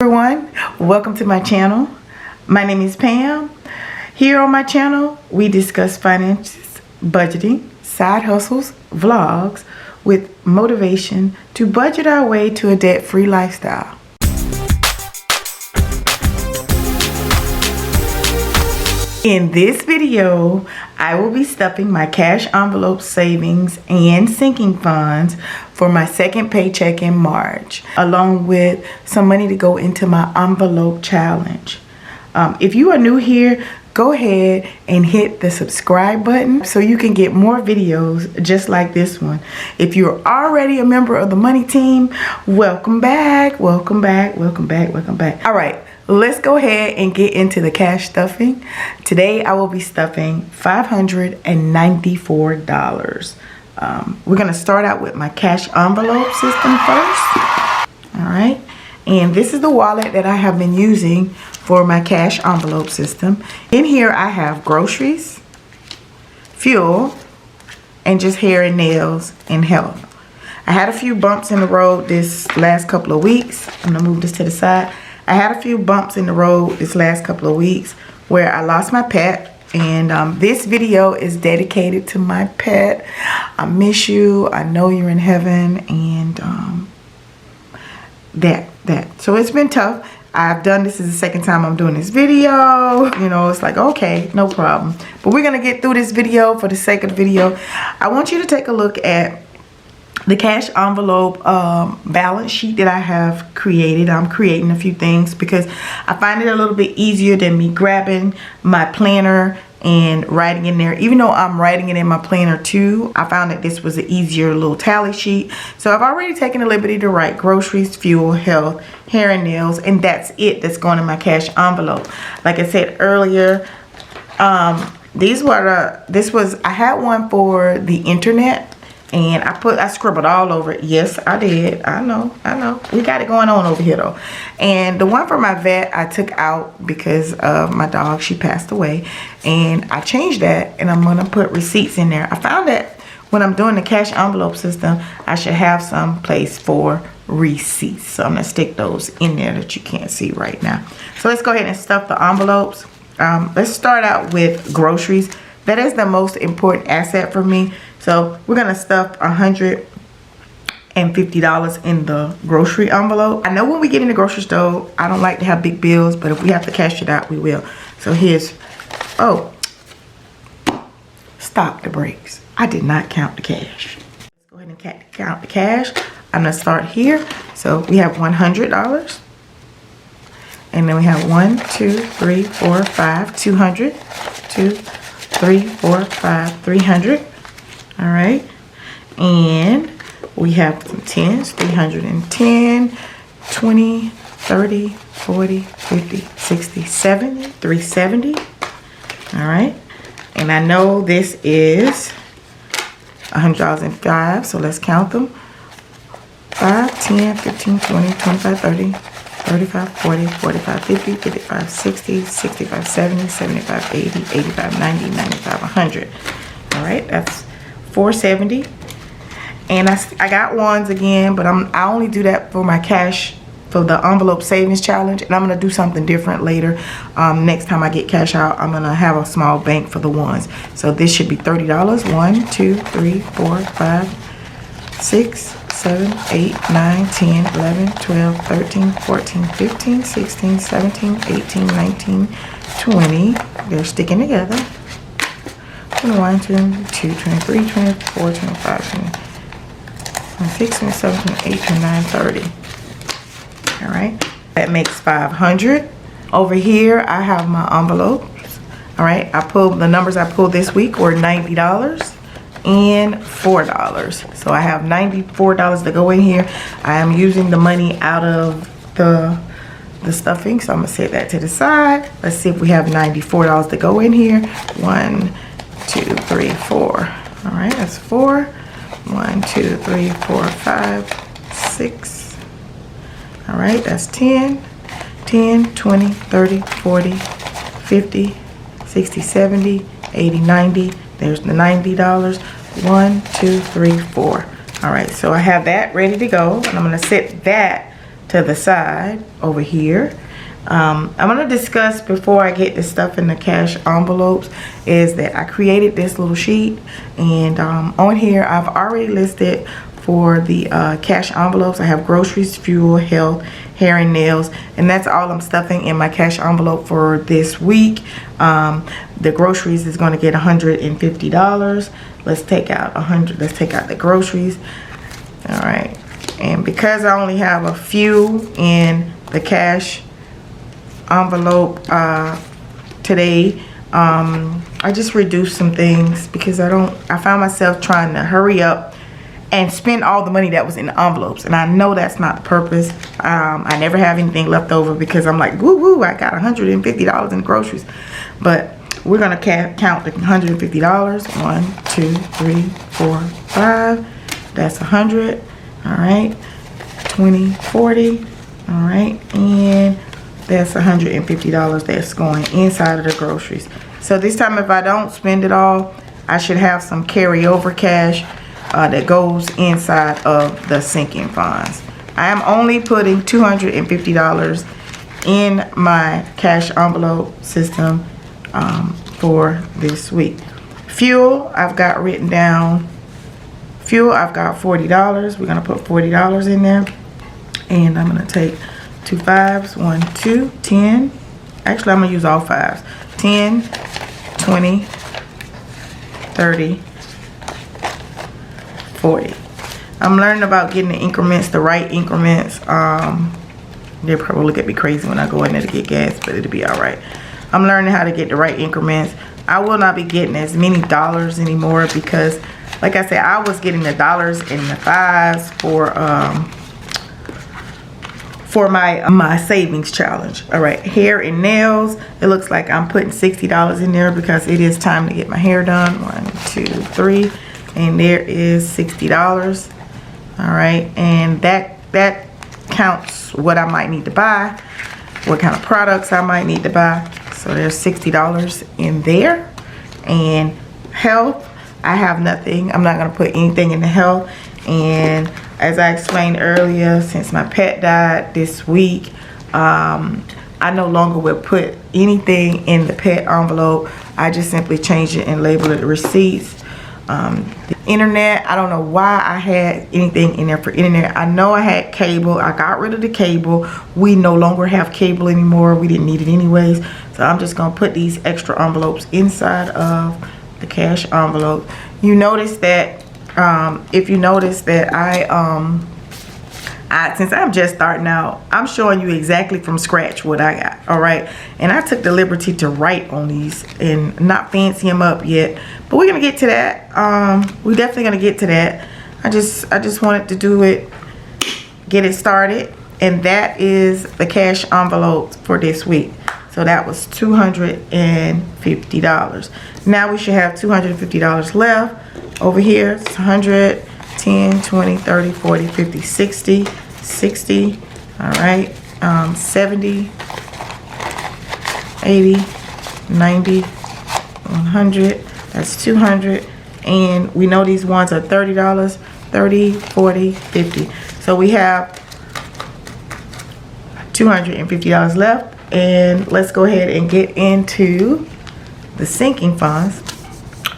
Everyone, welcome to my channel. My name is Pam. Here on my channel we discuss finances, budgeting, side hustles, vlogs with motivation to budget our way to a debt-free lifestyle. In this video, I will be stuffing my cash envelope savings and sinking funds for my second paycheck in March, along with some money to go into my envelope challenge. If you are new here, go ahead and hit the subscribe button so you can get more videos just like this one. If you're already a member of the money team, welcome back, welcome back, welcome back, welcome back. All right. Let's go ahead and get into the cash stuffing. Today I will be stuffing $594. We're gonna start out with my cash envelope system first. All right, and this is the wallet that I have been using for my cash envelope system. In here I have groceries, fuel, and just hair and nails and health. I had a few bumps in the road this last couple of weeks. I'm gonna move this to the side. I had a few bumps in the road this last couple of weeks where I lost my pet, and this video is dedicated to my pet. I miss you. I know you're in heaven, and so it's been tough. I've done this is the second time I'm doing this video. You know, it's like, okay, no problem. But we're gonna get through this video for the sake of the video. I want you to take a look at the cash envelope balance sheet that I have created. I'm creating a few things because I find it a little bit easier than me grabbing my planner and writing in there. Even though I'm writing it in my planner too, I found that this was an easier little tally sheet. So I've already taken the liberty to write groceries, fuel, health, hair and nails, and that's it that's going in my cash envelope. Like I said earlier, I had one for the internet, and I scribbled all over it. Yes, I did. I know. We got it going on over here though. And the one for my vet, I took out because of my dog. She passed away. And I changed that, and I'm gonna put receipts in there. I found that when I'm doing the cash envelope system, I should have some place for receipts. So I'm gonna stick those in there that you can't see right now. So let's go ahead and stuff the envelopes. Let's start out with groceries. That is the most important asset for me. So we're gonna stuff $150 in the grocery envelope. I know when we get in the grocery store, I don't like to have big bills, but if we have to cash it out, we will. So here's, oh, stop the brakes. I did not count the cash. Let's go ahead and count the cash. I'm gonna start here. So we have $100. And then we have 1, 2, 3, 4, 5, 200, 2, 3, 4, 5, 300. All right, and we have some 10s, 310, 20, 30, 40, 50, 60, 70, 370. All right, and I know this is $100 in 5, so let's count them. 5, 10, 15, 20, 25, 30, 35, 40, 45, 50, 55, 60, 65, 70, 75, 80, 85, 90, 95, 100. All right, that's $470. And I got ones again, but I only do that for my cash, for the envelope savings challenge, and I'm gonna do something different later. Next time I get cash out, I'm gonna have a small bank for the ones. So this should be $30. 1, 2, 3, 4, 5, 6, 7, 8, 9, 10, 11, 12, 13, 14, 15, 16, 17, 18, 19, 20. They're sticking together. 21, 22, 23, 24, 25, 26, 27, 28, 29, 30. All right, that makes 500. Over here, I have my envelopes. All right, the numbers I pulled this week were $90 and $4. So I have $94 to go in here. I am using the money out of the stuffing, so I'm gonna set that to the side. Let's see if we have $94 to go in here. 1, 2, 3, 4. All right, that's 4. 1, 2, 3, 4, 5, 6. All right, that's 10, 10, 20, 30, 40, 50, 60, 70, 80, 90. There's the $90. 1, 2, 3, 4. All right, so I have that ready to go, and I'm gonna set that to the side over here. I'm going to discuss before I get this stuff in the cash envelopes is that I created this little sheet, and on here I've already listed for the cash envelopes. I have groceries, fuel, health, hair and nails, and that's all I'm stuffing in my cash envelope for this week. The groceries is going to get $150. Let's take out 100. Let's take out the groceries. All right, and because I only have a few in the cash envelope today, I just reduced some things because I found myself trying to hurry up and spend all the money that was in the envelopes, and I know that's not the purpose. I never have anything left over because I'm like, woo woo, I got $150 in groceries. But we're gonna count the $150. 1, 2, 3, 4, 5. That's 100. All right, 20, 40. All right, and that's $150 that's going inside of the groceries. So this time, if I don't spend it all, I should have some carryover cash that goes inside of the sinking funds. I am only putting $250 in my cash envelope system for this week. Fuel, I've got written down. Fuel, I've got $40. We're gonna put $40 in there, and I'm gonna take 2 5s, 1, 2, 10. Actually, I'm gonna use all 5s. 10, 20, 30, 40. I'm learning about getting the increments, the right increments. They'll probably look at me crazy when I go in there to get gas, but it'll be all right. I'm learning how to get the right increments. I will not be getting as many dollars anymore because, like I said, I was getting the dollars and the 5s for my savings challenge. All right, hair and nails. It looks like I'm putting $60 in there because it is time to get my hair done. 1, 2, 3. And there is $60. All right, and that counts what I might need to buy, what kind of products I might need to buy. So there's $60 in there. And health, I have nothing. I'm not gonna put anything in the health. And as I explained earlier, since my pet died this week, I no longer will put anything in the pet envelope. I just simply change it and label it receipts. The internet, I don't know why I had anything in there for internet. I know I had cable. I got rid of the cable. We no longer have cable anymore. We didn't need it anyways. So I'm just gonna put these extra envelopes inside of the cash envelope. You notice that if you notice that since I'm just starting out, I'm showing you exactly from scratch what I got. All right, and I took the liberty to write on these and not fancy them up yet, but we're gonna get to that. We're definitely gonna get to that. I just wanted to do it, get it started, and that is the cash envelope for this week. So that was $250. Now we should have $250 left over here. It's 100, 10, 20, 30, 40, 50, 60, 60. All right, 70, 80, 90, 100. That's 200. And we know these ones are $30, 30, 40, 50. So we have $250 left. And let's go ahead and get into the sinking funds.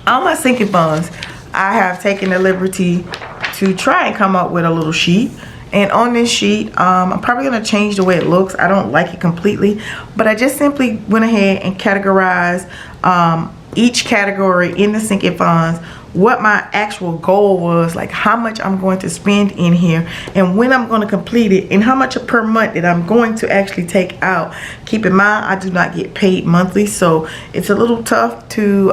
All my sinking funds, I have taken the liberty to try and come up with a little sheet. And on this sheet, I'm probably going to change the way it looks. I don't like it completely, but I just simply went ahead and categorized each category in the sinking funds, what my actual goal was, like how much I'm going to spend in here and when I'm going to complete it and how much per month that I'm going to actually take out. Keep in mind, I do not get paid monthly, so it's a little tough to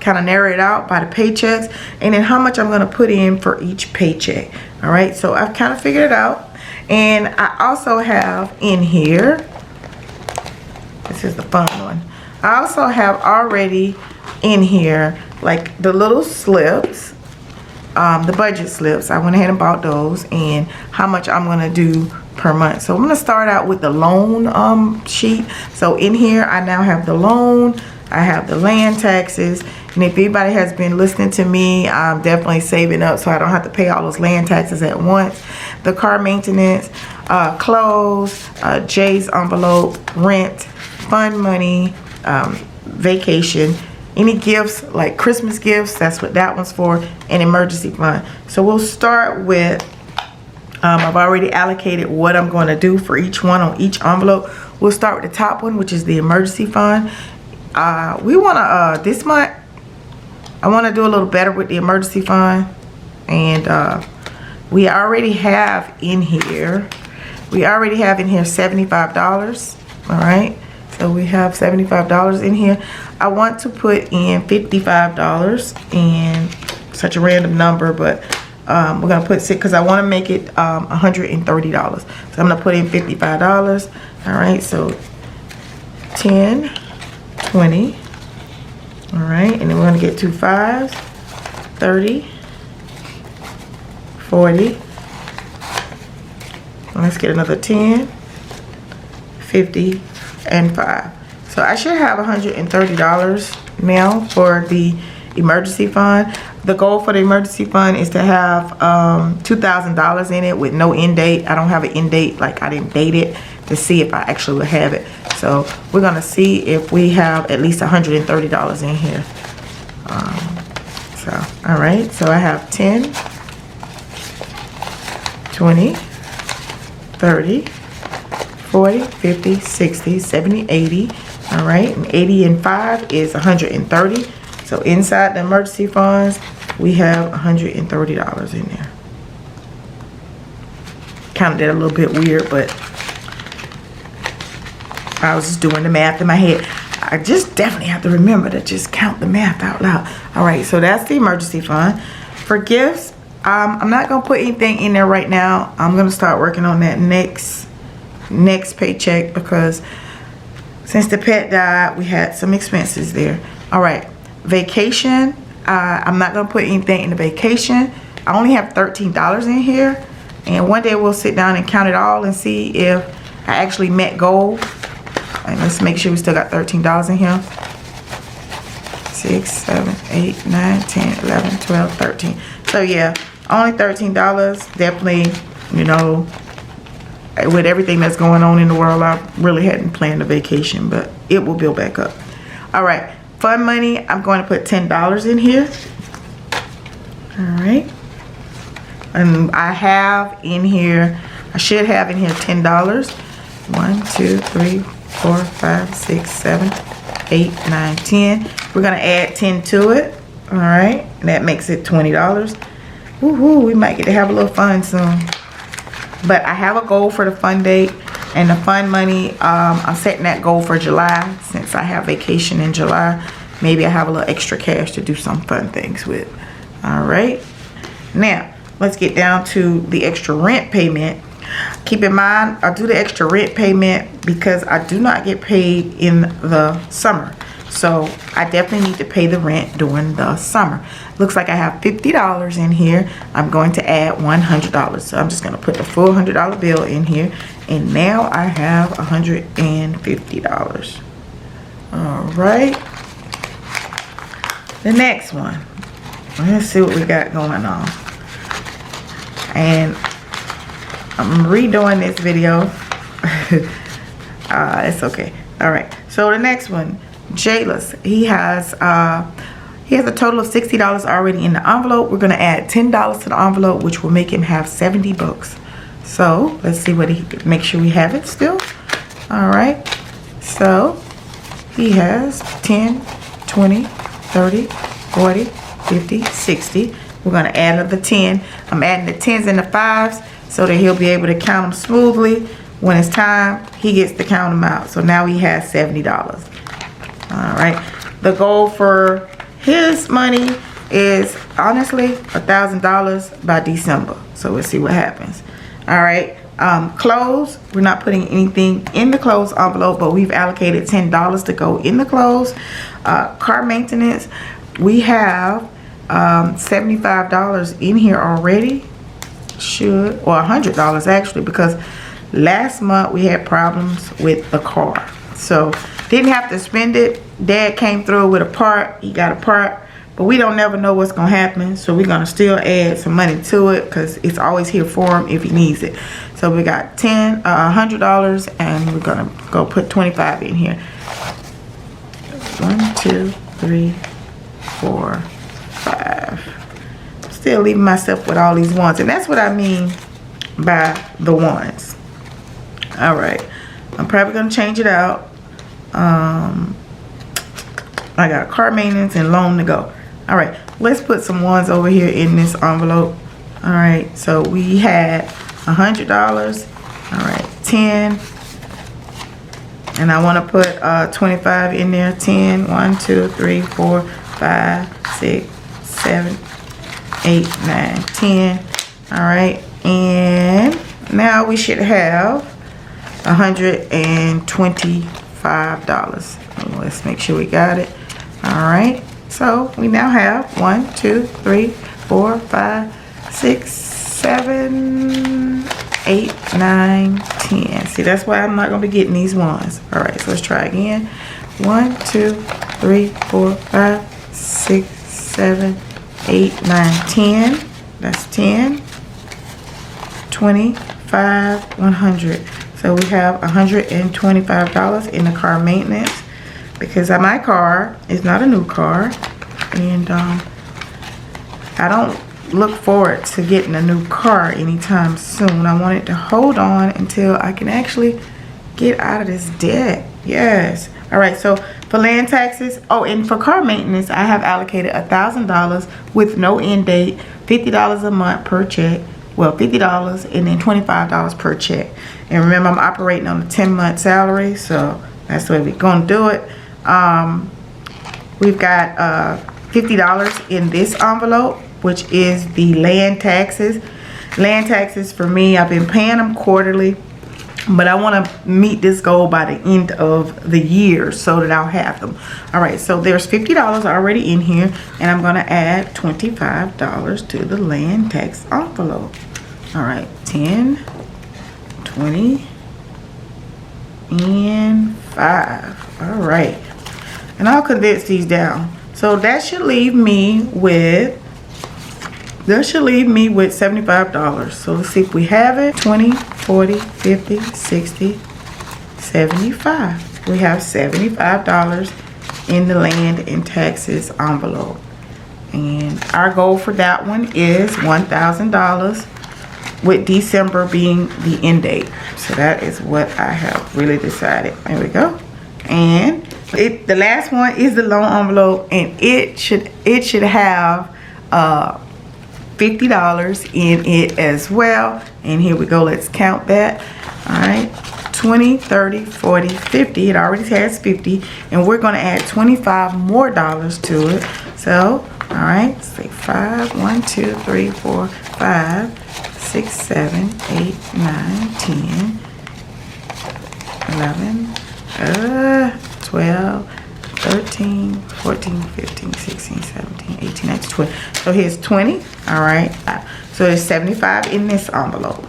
kind of narrow it out by the paychecks and then how much I'm going to put in for each paycheck. All right, so I've kind of figured it out. And I also have in here, this is the fun one, I also have already in here like the little slips, the budget slips. I went ahead and bought those and how much I'm gonna do per month. So I'm gonna start out with the loan sheet. So in here I now have the loan, I have the land taxes, and if anybody has been listening to me, I'm definitely saving up so I don't have to pay all those land taxes at once. The car maintenance, clothes, Jay's envelope, rent, fund money, vacation, any gifts like Christmas gifts, that's what that one's for, and emergency fund. So we'll start with, I've already allocated what I'm going to do for each one on each envelope. We'll start with the top one, which is the emergency fund. We want to, this month, I want to do a little better with the emergency fund. And we already have in here, $75. All right. So we have $75 in here. I want to put in $55 and such a random number, but we're going to put $6 because I want to make it $130. So I'm going to put in $55. All right. So 10, 20. All right. And then we're going to get 2 5s, 30, 40. Let's get another 10, 50, and 5. So I should have $130 now for the emergency fund. The goal for the emergency fund is to have $2,000 in it with no end date. I don't have an end date, like I didn't date it to see if I actually will have it. So we're gonna see if we have at least $130 in here. All right, so I have 10, 20, 30, 40, 50, 60, 70, 80. All right, and 80 and 5 is 130. So inside the emergency funds, we have $130 in there. Counted that a little bit weird, but I was just doing the math in my head. I just definitely have to remember to just count the math out loud. All right, so that's the emergency fund. For gifts, I'm not gonna put anything in there right now. I'm gonna start working on that next paycheck because since the pet died, we had some expenses there. All right, vacation. I'm not gonna put anything in the vacation. I only have $13 in here, and one day we'll sit down and count it all and see if I actually met goal. And let's make sure we still got $13 in here. 6, 7, 8, 9, 10, 11, 12, 13. So yeah, only $13. Definitely, you know, with everything that's going on in the world, I really hadn't planned a vacation, but it will build back up. All right, fund money, I'm going to put $10 in here. All right. And I have in here, I should have in here $10. 1, 2, 3, 4, 5, 6, 7, 8, 9, 10. We're gonna add 10 to it. All right, and that makes it $20. Woohoo, we might get to have a little fun soon. But I have a goal for the fund date and the fund money. I'm setting that goal for July since I have vacation in July. Maybe I have a little extra cash to do some fun things with. All right, now let's get down to the extra rent payment. Keep in mind, I do the extra rent payment because I do not get paid in the summer. So I definitely need to pay the rent during the summer. Looks like I have $50 in here. I'm going to add $100. So I'm just going to put the full $100 bill in here. And now I have $150. All right. The next one. Let's see what we got going on. And I'm redoing this video. It's okay. All right. So the next one, Jaylus, he has a total of $60 already in the envelope. We're gonna add $10 to the envelope, which will make him have 70 bucks. So let's see what make sure we have it still. All right. So he has 10, 20, 30, 40, 50, 60. We're gonna add another 10. I'm adding the 10s and the 5s so that he'll be able to count them smoothly. When it's time, he gets to count them out. So now he has $70. All right. The goal for his money is honestly $1,000 by December. So we'll see what happens. All right. Clothes. We're not putting anything in the clothes envelope, but we've allocated $10 to go in the clothes. Car maintenance. We have $75 in here already. Or $100 actually, because last month we had problems with the car, so didn't have to spend it. Dad came through with a part. He got a part but we don't never know what's gonna happen, so we're gonna still add some money to it because it's always here for him if he needs it. So we got $100, and we're gonna go put 25 in here. 1, 2, 3, 4, 5. Still leaving myself with all these ones, and that's what I mean by the ones. All right, I'm probably gonna change it out. I got car maintenance and loan to go. All right, let's put some ones over here in this envelope. All right, so we had $100. All right, 10, and I want to put 25 in there. 10, 1, 2, 3, 4, 5, 6, 7, 8, 9, 10. All right, and now we should have $125. Let's make sure we got it. All right, so we now have 1, 2, 3, 4, 5, 6, 7, 8, 9, 10. See, that's why I'm not gonna be getting these ones. All right, so let's try again. 1, 2, 3, 4, 5, 6, 7, 8, 9, 10. That's 10, 25, 100. So we have $125 in the car maintenance, because my car is not a new car, and I don't look forward to getting a new car anytime soon. I wanted to hold on until I can actually get out of this debt. Yes. All right, so for land taxes, oh, and for car maintenance, I have allocated $1,000 with no end date, $50 a month per check. Well, $50 and then $25 per check. And remember, I'm operating on a 10-month salary, so that's the way we're gonna do it. We've got $50 in this envelope, which is the land taxes. Land taxes for me, I've been paying them quarterly, but I want to meet this goal by the end of the year so that I'll have them. All right, so there's $50 already in here, and I'm going to add $25 to the land tax envelope. All right, 10, 20, and 5. All right, and I'll condense these down. So that should leave me with $75. So let's see if we have it. 20, 40, 50, 60, 75. We have $75 in the land and taxes envelope. And our goal for that one is $1,000, with December being the end date. So that is what I have really decided. There we go. And the last one is the loan envelope, and it should have $50 in it as well. And here we go, let's count that. All right, 20, 30, 40, 50. It already has 50, and we're going to add 25 more dollars to it. So all right, say 5, 1, 2, 3, 4, 5, 6, 7, 8, 9, 10, 11, 12, 13, 14, 15, 16, 17, 18, 19, 20. So here's 20. All right, so there's 75 in this envelope.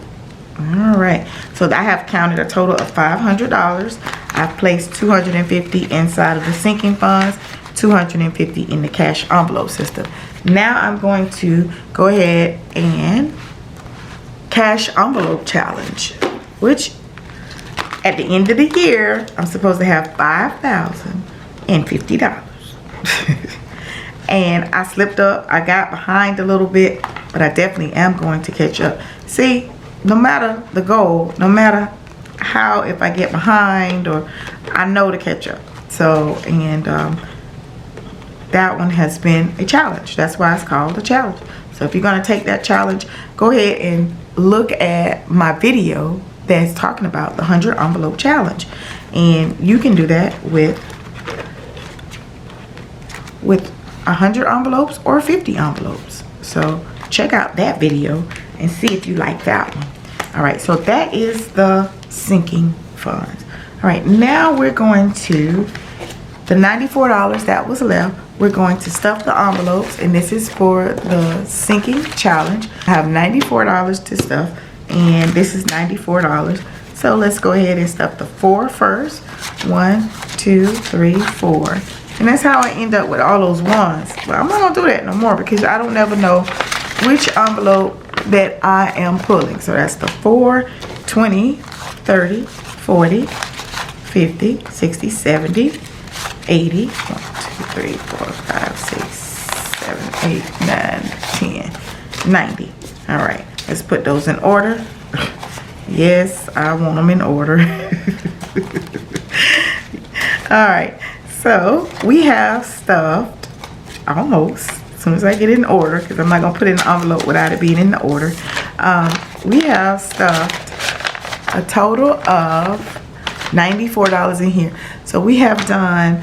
All right, so I have counted a total of $500. I've placed $250 inside of the sinking funds, $250 in the cash envelope system. Now I'm going to go ahead and cash envelope challenge, which at the end of the year, I'm supposed to have $5,050. And I slipped up. I got behind a little bit, but I definitely am going to catch up. See, no matter the goal, no matter how, if I get behind, or I know to catch up. So, and that one has been a challenge. That's why it's called a challenge. So if you're going to take that challenge, go ahead and look at my video that's talking about the 100 envelope challenge, and you can do that with 100 envelopes or 50 envelopes. So check out that video and see if you like that one. All right, so that is the sinking funds. All right, now we're going to the $94 that was left. We're going to stuff the envelopes, and this is for the sinking challenge. I have $94 to stuff, and this is $94. So let's go ahead and stuff the 4 first. 1, 2, 3, 4. And that's how I end up with all those ones. But I'm not gonna do that no more because I don't never know which envelope that I am pulling. So that's the 4, 20, 30, 40, 50, 60, 70, 80, 1, 2, 3, 4, 5, 6, 7, 8, 9, 10, 90. All right, let's put those in order. Yes, I want them in order. All right, so we have stuffed almost. As soon as I get it in order, because I'm not gonna put it in an envelope without it being in the order. We have stuffed a total of $94 in here. So we have done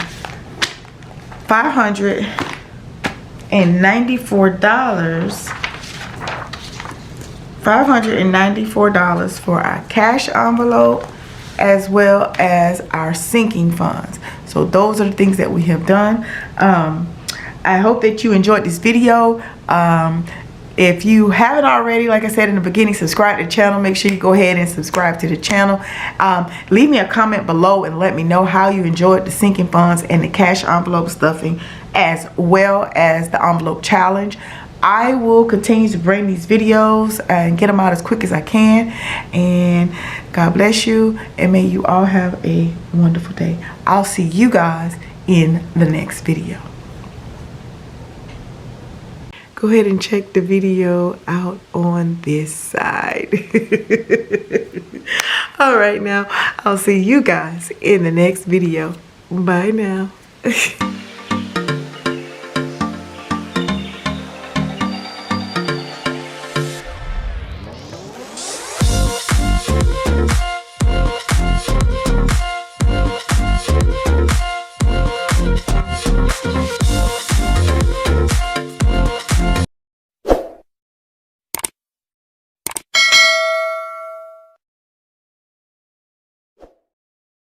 $594 for our cash envelope as well as our sinking funds. So those are the things that we have done. I hope that you enjoyed this video. If you haven't already, like I said in the beginning, subscribe to the channel. Make sure you go ahead and subscribe to the channel. Leave me a comment below and let me know how you enjoyed the sinking funds and the cash envelope stuffing as well as the envelope challenge. I will continue to bring these videos and get them out as quick as I can. And God bless you and may you all have a wonderful day. I'll see you guys in the next video. Go ahead and check the video out on this side. All right, now I'll see you guys in the next video. Bye now.